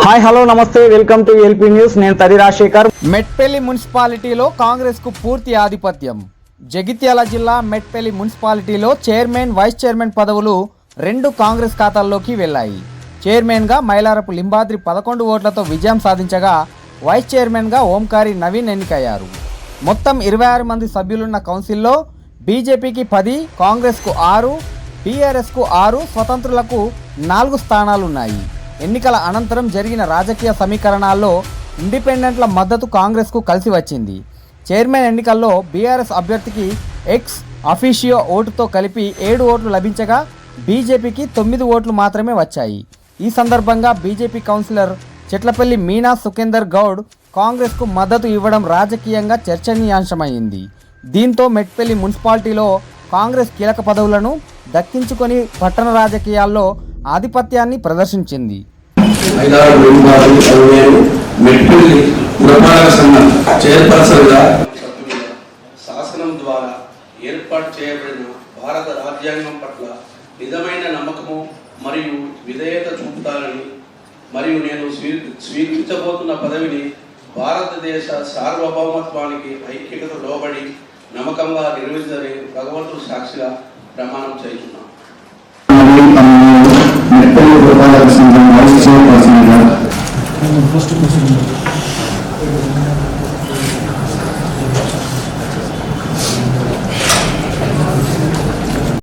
Hi hello నమస్తే welcome to LP news. నేను తడి రాజశేఖర్. మెట్పల్లి మున్సిపాలిటీలో కాంగ్రెస్ కు పూర్తి ఆధిపత్యం. జగిత్యాల జిల్లా మెట్పల్లి మున్సిపాలిటీలో చైర్మన్ వైస్ చైర్మన్ పదవులు రెండు కాంగ్రెస్ ఖాతాల్లోకి వెళ్లాయి. చైర్మన్ గా మైలారపు లింబాద్రి 11 ఓట్లతో విజయం సాధించగా వైస్ చైర్మన్ గా ఓంకారి నవీన్ ఎన్నికయ్యారు. మొత్తం 26 మంది సభ్యులున్న కౌన్సిల్లో బీజేపీకి 10, కాంగ్రెస్ కు 6, బీఆర్ఎస్ కు 6, స్వతంత్రులకు 4 స్థానాలున్నాయి. ఎన్నికల అనంతరం జరిగిన రాజకీయ సమీకరణాల్లో ఇండిపెండెంట్ల మద్దతు కాంగ్రెస్కు కలిసి వచ్చింది. చైర్మన్ ఎన్నికల్లో బీఆర్ఎస్ అభ్యర్థికి ఎక్స్ అఫీషియో ఓటుతో కలిపి 7 ఓట్లు లభించగా బీజేపీకి 9 ఓట్లు మాత్రమే వచ్చాయి. ఈ సందర్భంగా బీజేపీ కౌన్సిలర్ చెట్లపల్లి మీనా సుఖేందర్ గౌడ్ కాంగ్రెస్కు మద్దతు ఇవ్వడం రాజకీయంగా చర్చనీయాంశమైంది. దీంతో మెట్పల్లి మున్సిపాలిటీలో కాంగ్రెస్ కీలక పదవులను దక్కించుకొని పట్టణ రాజకీయాల్లో ఆధిపత్యాన్ని ప్రదర్శించింది. శాసనం ద్వారా ఏర్పాటు చేయబడిన భారత రాజ్యాంగం పట్ల నిజమైన నమ్మకము మరియు విధేయత చూపుతానని మరియు నేను స్వీకరించబోతున్న పదవిని భారతదేశ సార్వభౌమత్వానికి ఐక్యతకు లోబడి నమ్మకంగా నిర్వహించాలని భగవంతుడు సాక్షిగా ప్రమాణం చేస్తున్నాను.